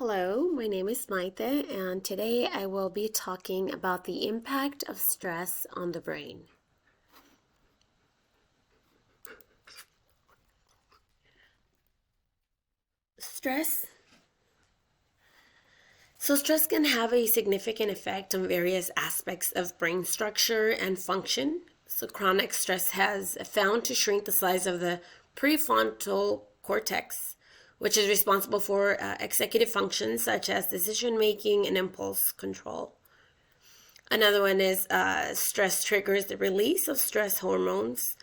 Hello, my name is Maite, and today I will be talking about the impact of stress on the brain. Stress. Stress can have a significant effect on various aspects of brain structure and function. Chronic stress has found to shrink the size of the prefrontal cortex, which is responsible for executive functions such as decision making and impulse control. Another one is stress triggers the release of stress hormones,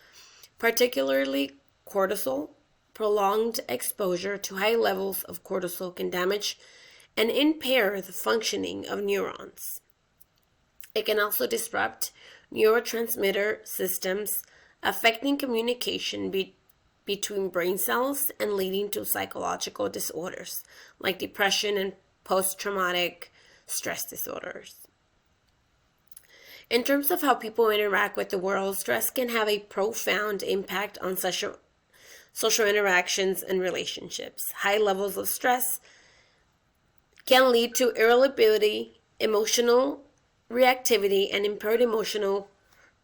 particularly cortisol. Prolonged exposure to high levels of cortisol can damage and impair the functioning of neurons. It can also disrupt neurotransmitter systems, affecting communication between brain cells and leading to psychological disorders like depression and post-traumatic stress disorders. In terms of how people interact with the world, stress can have a profound impact on social interactions and relationships. High levels of stress can lead to irritability, emotional reactivity, and impaired emotional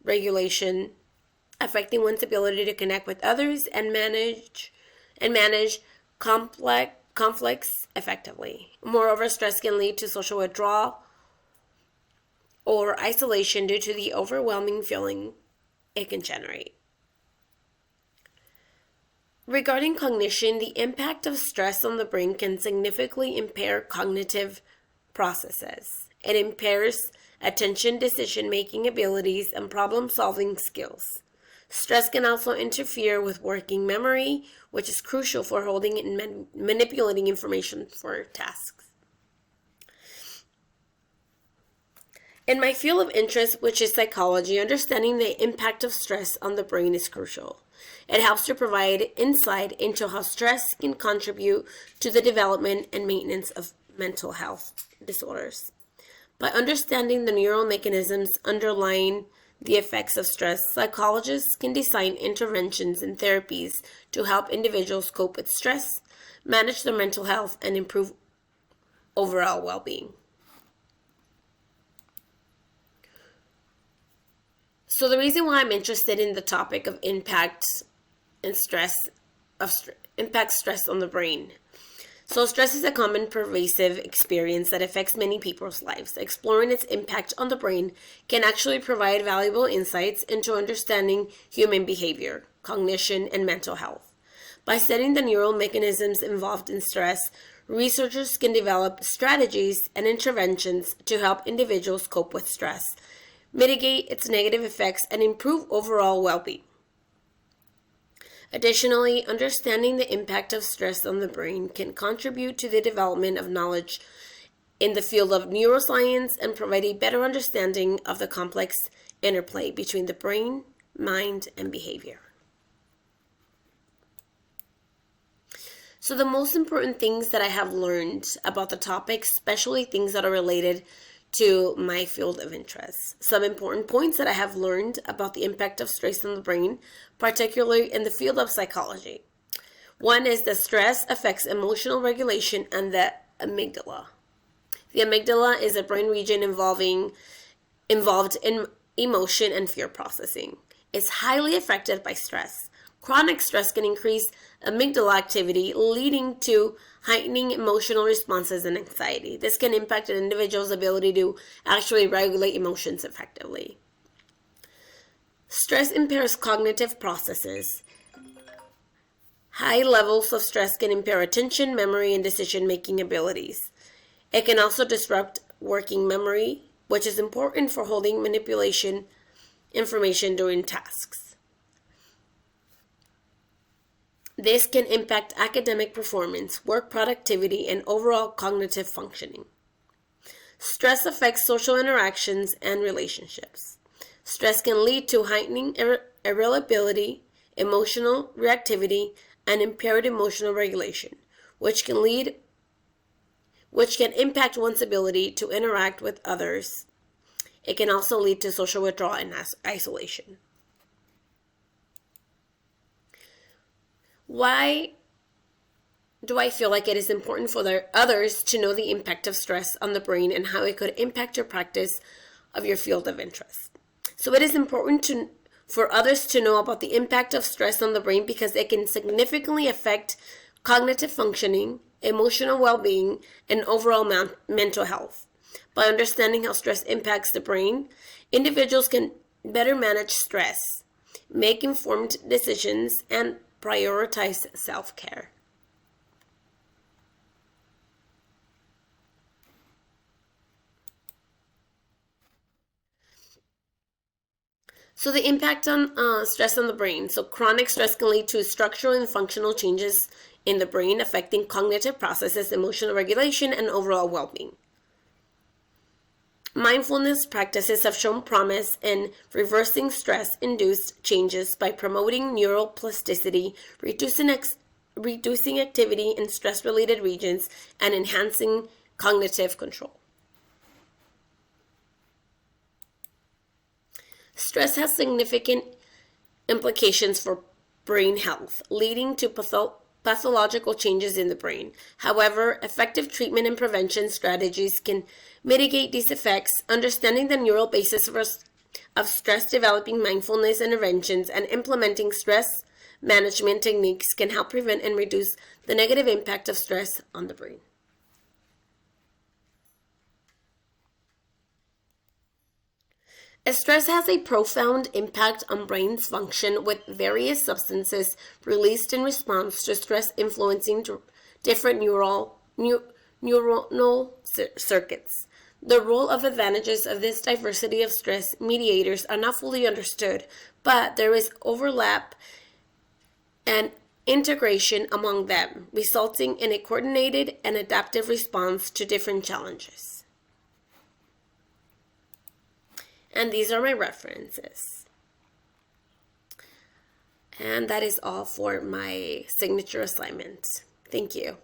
regulation, affecting one's ability to connect with others and manage complex conflicts effectively. Moreover, stress can lead to social withdrawal or isolation due to the overwhelming feeling it can generate. Regarding cognition, the impact of stress on the brain can significantly impair cognitive processes. It impairs attention, decision-making abilities, and problem-solving skills. Stress can also interfere with working memory, which is crucial for holding and manipulating information for tasks. In my field of interest, which is psychology, understanding the impact of stress on the brain is crucial. It helps to provide insight into how stress can contribute to the development and maintenance of mental health disorders. By understanding the neural mechanisms underlying the effects of stress, psychologists can design interventions and therapies to help individuals cope with stress, manage their mental health, and improve overall well-being. So the reason why I'm interested in the topic of impact stress on the brain. So stress is a common pervasive experience that affects many people's lives. Exploring its impact on the brain can actually provide valuable insights into understanding human behavior, cognition, and mental health. By studying the neural mechanisms involved in stress, researchers can develop strategies and interventions to help individuals cope with stress, mitigate its negative effects, and improve overall well-being. Additionally, understanding the impact of stress on the brain can contribute to the development of knowledge in the field of neuroscience and provide a better understanding of the complex interplay between the brain, mind, and behavior. So the most important things that I have learned about the topic, especially things that are related to my field of interest. Some important points that I have learned about the impact of stress on the brain, particularly in the field of psychology. One is that stress affects emotional regulation and the amygdala. The amygdala is a brain region involved in emotion and fear processing. It's highly affected by stress. Chronic stress can increase amygdala activity, leading to heightening emotional responses and anxiety. This can impact an individual's ability to actually regulate emotions effectively. Stress impairs cognitive processes. High levels of stress can impair attention, memory, and decision-making abilities. It can also disrupt working memory, which is important for holding manipulation information during tasks. This can impact academic performance, work productivity, and overall cognitive functioning. Stress affects social interactions and relationships. Stress can lead to heightening irritability, emotional reactivity, and impaired emotional regulation, which can impact one's ability to interact with others. It can also lead to social withdrawal and isolation. Why do I feel like it is important for others to know the impact of stress on the brain and how it could impact your practice of your field of interest. So it is important for others to know about the impact of stress on the brain because it can significantly affect cognitive functioning, emotional well-being, and overall mental health. By understanding how stress impacts the brain, individuals can better manage stress, make informed decisions, and prioritize self-care. So the impact on stress on the brain. So chronic stress can lead to structural and functional changes in the brain, affecting cognitive processes, emotional regulation, and overall well-being. Mindfulness practices have shown promise in reversing stress-induced changes by promoting neuroplasticity, reducing activity in stress-related regions, and enhancing cognitive control. Stress has significant implications for brain health, leading to pathological changes in the brain. However, effective treatment and prevention strategies can mitigate these effects. Understanding the neural basis of stress, developing mindfulness interventions, and implementing stress management techniques can help prevent and reduce the negative impact of stress on the brain. Stress has a profound impact on brain's function, with various substances released in response to stress influencing different neuronal circuits. The role of advantages of this diversity of stress mediators are not fully understood, but there is overlap and integration among them, resulting in a coordinated and adaptive response to different challenges. And these are my references. And that is all for my signature assignment. Thank you.